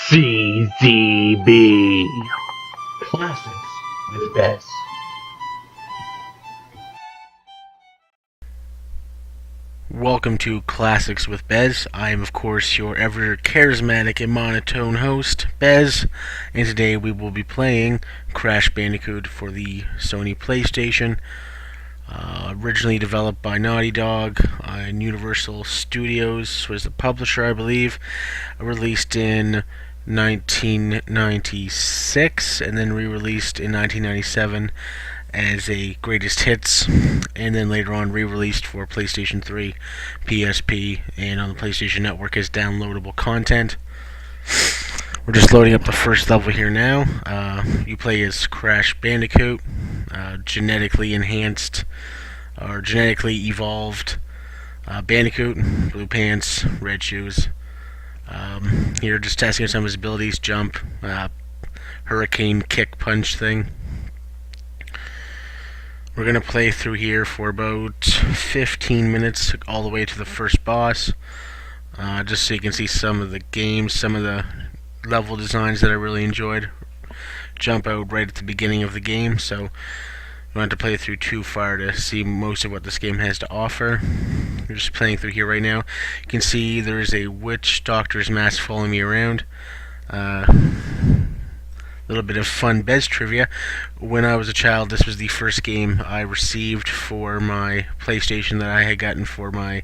CZB Classics with Bez. Welcome to Classics with Bez. I am, of course, your ever charismatic and monotone host, Bez, and today we will be playing Crash Bandicoot for the Sony PlayStation. Originally developed by Naughty Dog and Universal Studios was the publisher, I believe. Released in 1996 and then re-released in 1997 as a greatest hits, and then later on re-released for PlayStation 3, PSP, and on the PlayStation Network as downloadable content. We're just loading up the first level here now. You play as Crash Bandicoot, genetically enhanced or genetically evolved Bandicoot, blue pants, red shoes. Here, just testing some of his abilities: jump, hurricane, kick, punch thing. We're going to play through here for about 15 minutes, all the way to the first boss, just so you can see some of the games, some of the level designs that I really enjoyed jump out right at the beginning of the game, so you don't have to play through too far to see most of what this game has to offer. We're just playing through here right now. You can see there's a witch doctor's mask following me around. Little bit of fun Bez trivia. When I was a child, this was the first game I received for my PlayStation that I had gotten for my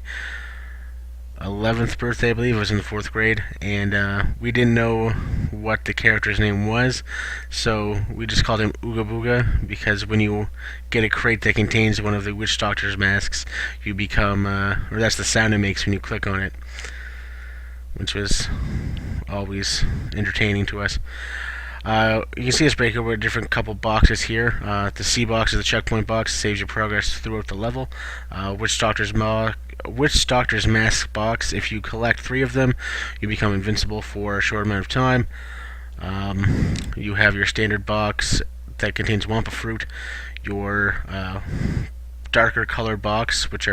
11th birthday, I believe. I was in the 4th grade, and we didn't know what the character's name was, so we just called him Ooga Booga, because when you get a crate that contains one of the witch doctor's masks, you become, or that's the sound it makes when you click on it, which was always entertaining to us. You can see us break over a different couple boxes here. The C box is the checkpoint box, saves your progress throughout the level. Witch Doctor's Mask box, if you collect 3 of them, you become invincible for a short amount of time. You have your standard box that contains Wampa Fruit, your darker color box, which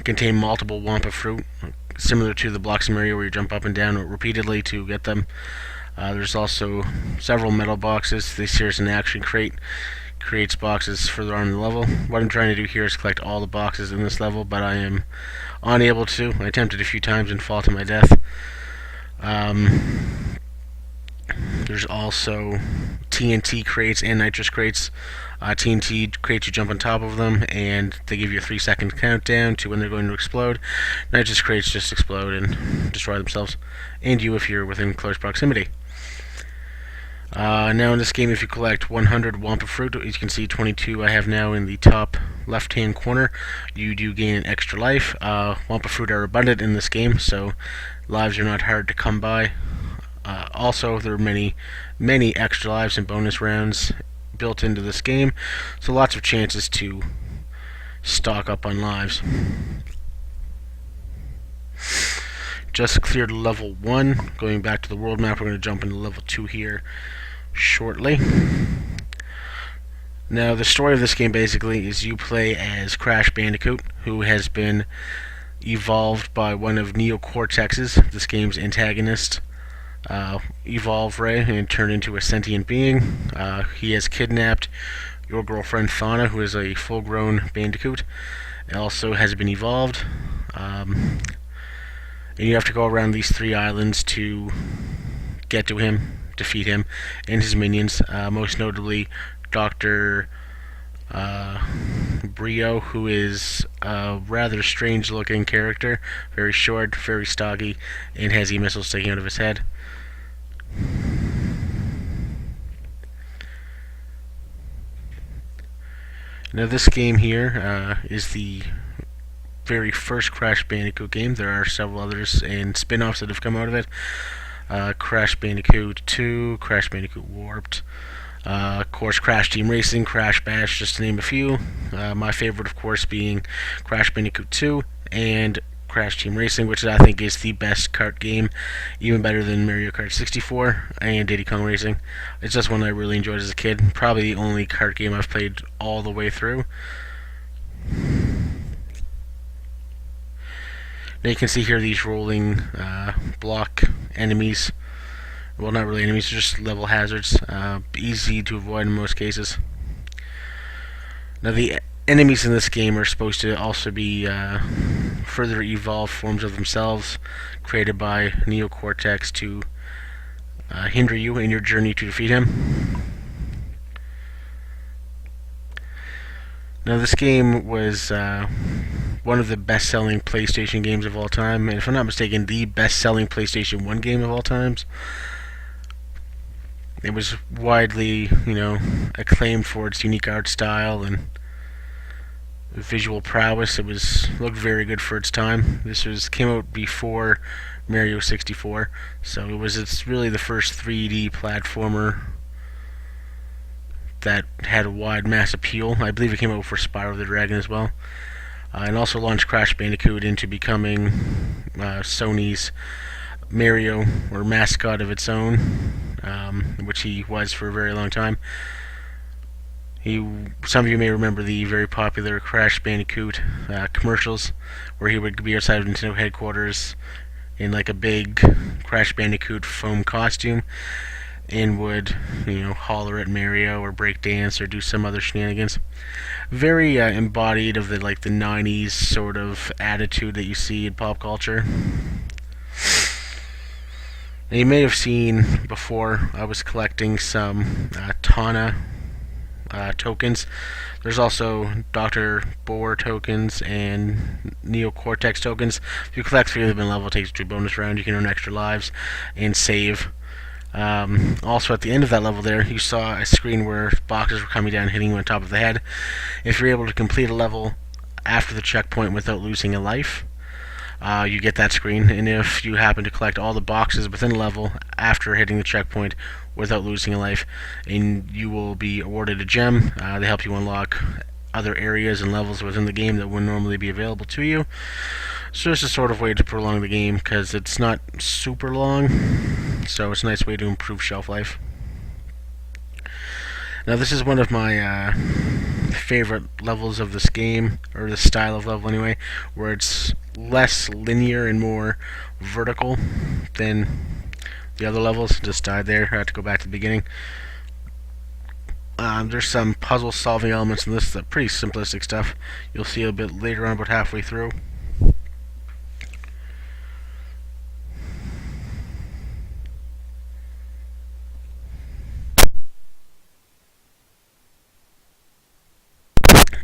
contain multiple Wampa Fruit, similar to the blocks in Mario where you jump up and down repeatedly to get them. There's also several metal boxes. This here is an action crate. Creates boxes further on in the level. What I'm trying to do here is collect all the boxes in this level, but I am unable to. I attempted a few times and fall to my death. There's also TNT crates and nitrous crates. TNT crates, you jump on top of them, and they give you a 3-second countdown to when they're going to explode. Nitrous crates just explode and destroy themselves, and you if you're within close proximity. Now in this game, if you collect 100 Wampa Fruit, as you can see 22 I have now in the top left-hand corner, you do gain an extra life. Wampa Fruit are abundant in this game, so lives are not hard to come by. Also, there are many extra lives and bonus rounds built into this game, so lots of chances to stock up on lives. Just cleared level 1. Going back to the world map, we're going to jump into level 2 here shortly. Now, the story of this game basically is you play as Crash Bandicoot, who has been evolved by one of Neo Cortex's, this game's antagonist, evolve Ray and turn into a sentient being. He has kidnapped your girlfriend Fauna, who is a full-grown Bandicoot. It also has been evolved, and you have to go around these 3 islands to get to him, defeat him and his minions, most notably Dr. Brio, who is a rather strange-looking character, very short, very stocky, and has e-missiles sticking out of his head. Now this game here is the very first Crash Bandicoot game. There are several others and spin-offs that have come out of it. Crash Bandicoot 2, Crash Bandicoot Warped, of course Crash Team Racing, Crash Bash, just to name a few. My favorite, of course, being Crash Bandicoot 2 and Crash Team Racing, which I think is the best kart game, even better than Mario Kart 64 and Diddy Kong Racing. It's just one I really enjoyed as a kid. Probably the only kart game I've played all the way through. Now you can see here these rolling block enemies. Well, not really enemies, just level hazards. Easy to avoid in most cases. Now, the enemies in this game are supposed to also be further evolved forms of themselves, created by Neocortex to hinder you in your journey to defeat him. Now, this game was one of the best-selling PlayStation games of all time, and if I'm not mistaken, the best-selling PlayStation 1 game of all times. It was widely, acclaimed for its unique art style and visual prowess. It looked very good for its time. This came out before Mario 64, so it's really the first 3D platformer that had a wide mass appeal. I believe it came out for Spyro the Dragon as well. And also launched Crash Bandicoot into becoming Sony's Mario, or mascot of its own, which he was for a very long time. Some of you may remember the very popular Crash Bandicoot commercials, where he would be outside of Nintendo headquarters in like a big Crash Bandicoot foam costume, and would, holler at Mario or break dance or do some other shenanigans. Very embodied of the 90s sort of attitude that you see in pop culture. And you may have seen before, I was collecting some Tana tokens. There's also Dr. Boar tokens and Neocortex tokens. If you collect 3 of them in level, it takes you to a bonus round. You can earn extra lives and save. Also, at the end of that level there, you saw a screen where boxes were coming down, hitting you on top of the head. If you're able to complete a level after the checkpoint without losing a life, you get that screen. And if you happen to collect all the boxes within a level after hitting the checkpoint without losing a life, and you will be awarded a gem. They help you unlock other areas and levels within the game that wouldn't normally be available to you. So it's a sort of way to prolong the game, because it's not super long, so it's a nice way to improve shelf life. Now, this is one of my favorite levels of this game, or the style of level anyway, where it's less linear and more vertical than the other levels. Just died there. I had to go back to the beginning. There's some puzzle solving elements in this, pretty simplistic stuff. You'll see a bit later on, about halfway through.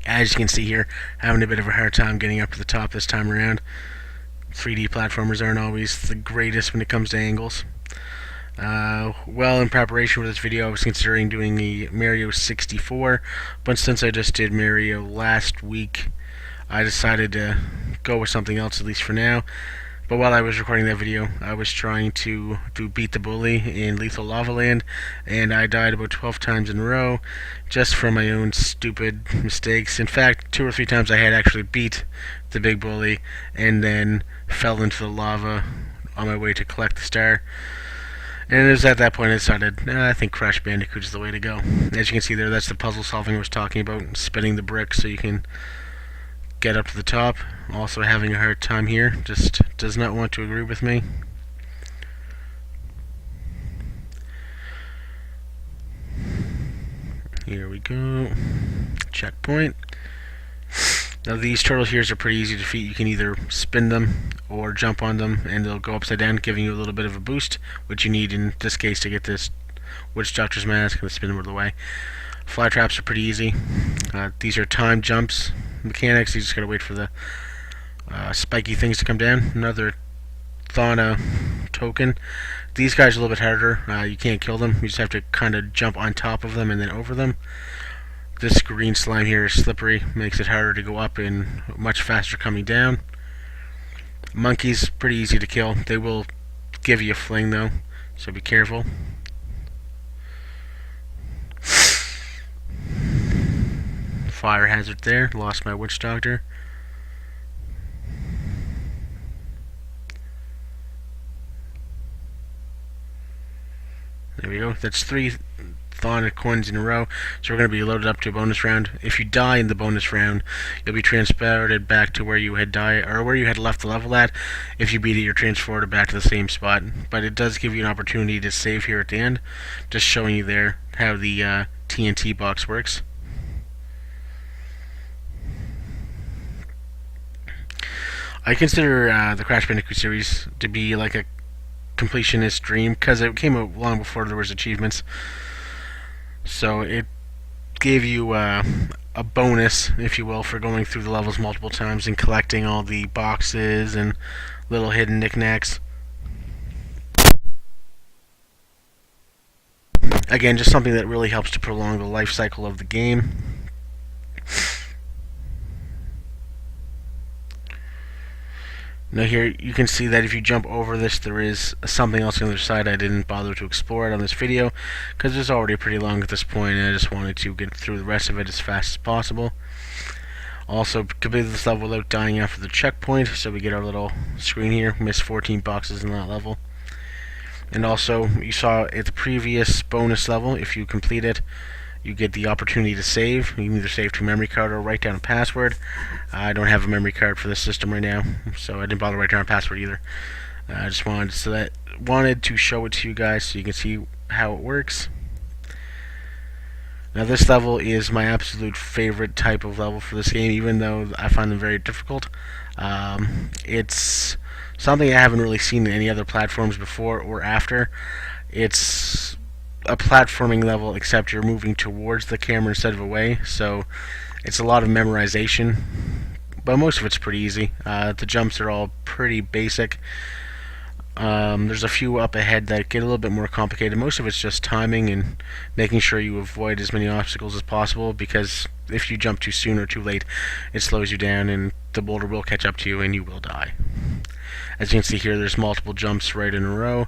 As you can see here, having a bit of a hard time getting up to the top this time around. 3D platformers aren't always the greatest when it comes to angles. Well, in preparation for this video, I was considering doing the Mario 64, but since I just did Mario last week, I decided to go with something else, at least for now. But while I was recording that video, I was trying to Beat the Bully in Lethal Lava Land, and I died about 12 times in a row, just from my own stupid mistakes. In fact, 2 or 3 times I had actually beat the big bully, and then fell into the lava on my way to collect the star. And it was at that point I decided, I think Crash Bandicoot is the way to go. As you can see there, that's the puzzle solving I was talking about, spinning the brick so you can get up to the top. Also having a hard time here, just does not want to agree with me. Here we go. Checkpoint. Now these turtle heroes are pretty easy to defeat. You can either spin them or jump on them, and they'll go upside down, giving you a little bit of a boost, which you need in this case to get this Witch Doctor's Mask and spin them out of the way. Fly traps are pretty easy. These are time jumps mechanics. You just gotta wait for the spiky things to come down. Another Thana token. These guys are a little bit harder. You can't kill them. You just have to kind of jump on top of them and then over them. This green slime here is slippery, makes it harder to go up and much faster coming down. Monkeys, pretty easy to kill. They will give you a fling though, so be careful. Fire hazard there, lost my Witch Doctor. There we go. That's 3 Thon coins in a row. So we're going to be loaded up to a bonus round. If you die in the bonus round, you'll be transported back to where you had died, or where you had left the level at. If you beat it, you're transported back to the same spot. But it does give you an opportunity to save here at the end. Just showing you there how the TNT box works. I consider the Crash Bandicoot series to be like a completionist dream because it came out long before there was achievements. So it gave you a bonus, if you will, for going through the levels multiple times and collecting all the boxes and little hidden knickknacks. Again, just something that really helps to prolong the life cycle of the game. Now here you can see that if you jump over this, there is something else on the other side. I didn't bother to explore it on this video because it's already pretty long at this point, and I just wanted to get through the rest of it as fast as possible. Also completed this level without dying after the checkpoint, so we get our little screen here. Missed 14 boxes in that level. And also, you saw at the previous bonus level, if you complete it, you get the opportunity to save. You can either save to a memory card or write down a password. I don't have a memory card for this system right now, so I didn't bother writing down a password either. I just wanted to show it to you guys so you can see how it works. Now this level is my absolute favorite type of level for this game, even though I find them very difficult. It's something I haven't really seen in any other platforms before or after. It's a platforming level, except you're moving towards the camera instead of away, so it's a lot of memorization, but most of it's pretty easy. The jumps are all pretty basic. There's a few up ahead that get a little bit more complicated. Most of it's just timing and making sure you avoid as many obstacles as possible, because if you jump too soon or too late, it slows you down and the boulder will catch up to you and you will die. As you can see here, there's multiple jumps right in a row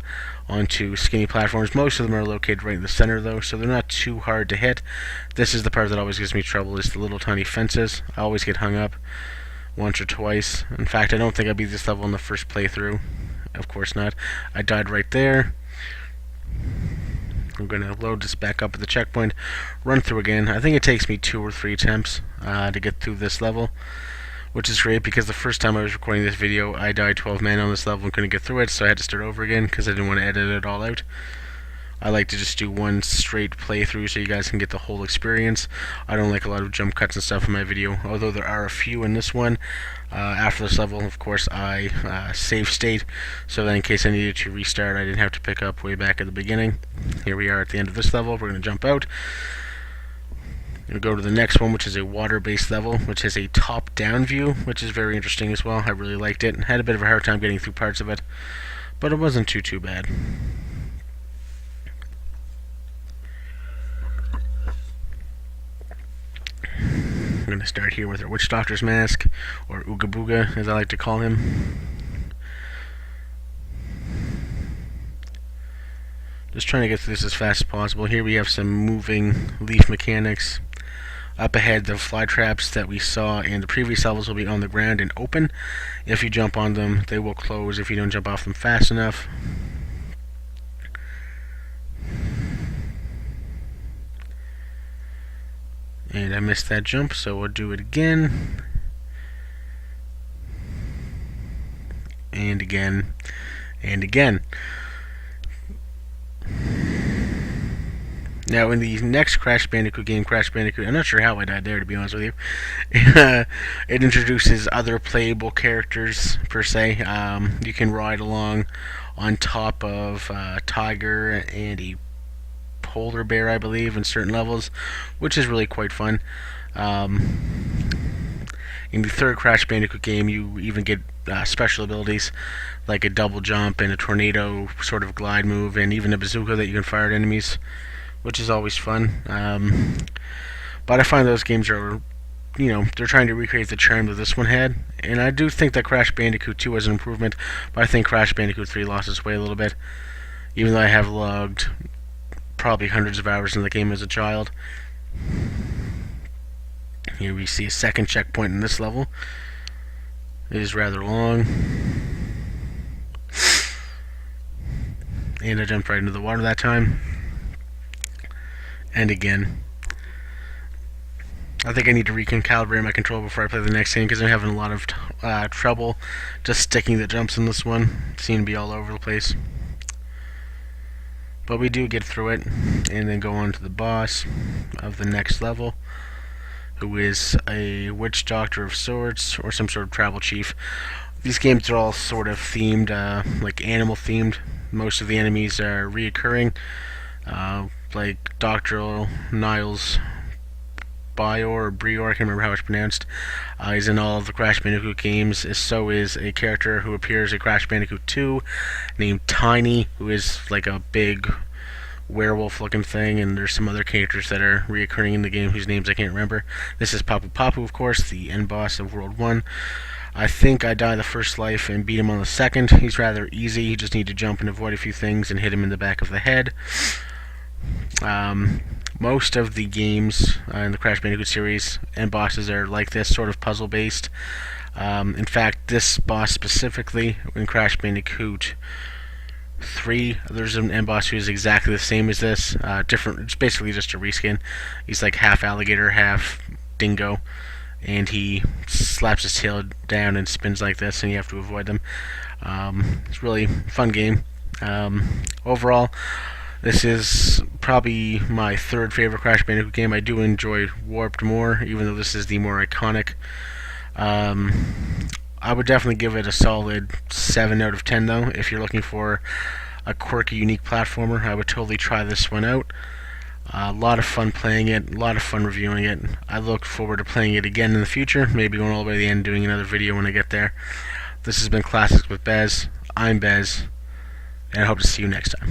onto skinny platforms. Most of them are located right in the center though, so they're not too hard to hit. This is the part that always gives me trouble, is the little tiny fences. I always get hung up once or twice. In fact, I don't think I beat this level in the first playthrough. Of course not. I died right there. I'm going to load this back up at the checkpoint, run through again. I think it takes me 2 or 3 attempts to get through this level, which is great because the first time I was recording this video, I died 12 men on this level and couldn't get through it, so I had to start over again because I didn't want to edit it all out. I like to just do one straight playthrough so you guys can get the whole experience. I don't like a lot of jump cuts and stuff in my video, although there are a few in this one. After this level, of course, I save state, so that in case I needed to restart, I didn't have to pick up way back at the beginning. Here we are at the end of this level. We're going to jump out. We'll go to the next one, which is a water-based level, which has a top-down view, which is very interesting as well. I really liked it. Had a bit of a hard time getting through parts of it, but it wasn't too bad. I'm going to start here with our Witch Doctor's mask, or Ooga Booga, as I like to call him. Just trying to get through this as fast as possible. Here we have some moving leaf mechanics. Up ahead, the fly traps that we saw in the previous levels will be on the ground and open. If you jump on them, they will close if you don't jump off them fast enough. And I missed that jump, so we'll do it again. And again. And again. Now, in the next Crash Bandicoot game, Crash Bandicoot, I'm not sure how I died there, to be honest with you. It introduces other playable characters, per se. You can ride along on top of a tiger and a polar bear, I believe, in certain levels, which is really quite fun. In the third Crash Bandicoot game, you even get special abilities like a double jump and a tornado sort of glide move, and even a bazooka that you can fire at enemies, which is always fun. But I find those games are, they're trying to recreate the charm that this one had, and I do think that Crash Bandicoot 2 was an improvement, but I think Crash Bandicoot 3 lost its way a little bit, even though I have logged probably hundreds of hours in the game as a child. Here we see a second checkpoint in this level. It is rather long. And I jumped right into the water that time. And again. I think I need to recalibrate my control before I play the next game because I'm having a lot of trouble just sticking the jumps in this one. Seem to be all over the place. But we do get through it and then go on to the boss of the next level, who is a witch doctor of sorts or some sort of tribal chief. These games are all sort of themed, like animal themed. Most of the enemies are reoccurring, like Dr. Niles Bior or Brior, I can't remember how it's pronounced. He's in all of the Crash Bandicoot games. So is a character who appears in Crash Bandicoot 2 named Tiny, who is like a big werewolf-looking thing, and there's some other characters that are reoccurring in the game whose names I can't remember. This is Papu Papu, of course, the end boss of World 1. I think I died the first life and beat him on the second. He's rather easy. You just need to jump and avoid a few things and hit him in the back of the head. Most of the games in the Crash Bandicoot series and bosses are like this, sort of puzzle-based. In fact, this boss specifically in Crash Bandicoot 3, there's an end boss who is exactly the same as this. Different. It's basically just a reskin. He's like half alligator, half dingo, and he slaps his tail down and spins like this, and you have to avoid them. It's a really fun game. Overall, this is probably my third favorite Crash Bandicoot game. I do enjoy Warped more, even though this is the more iconic. I would definitely give it a solid 7 out of 10, though. If you're looking for a quirky, unique platformer, I would totally try this one out. A lot of fun playing it, a lot of fun reviewing it. I look forward to playing it again in the future, maybe going all the way to the end, doing another video when I get there. This has been Classics with Bez. I'm Bez, and I hope to see you next time.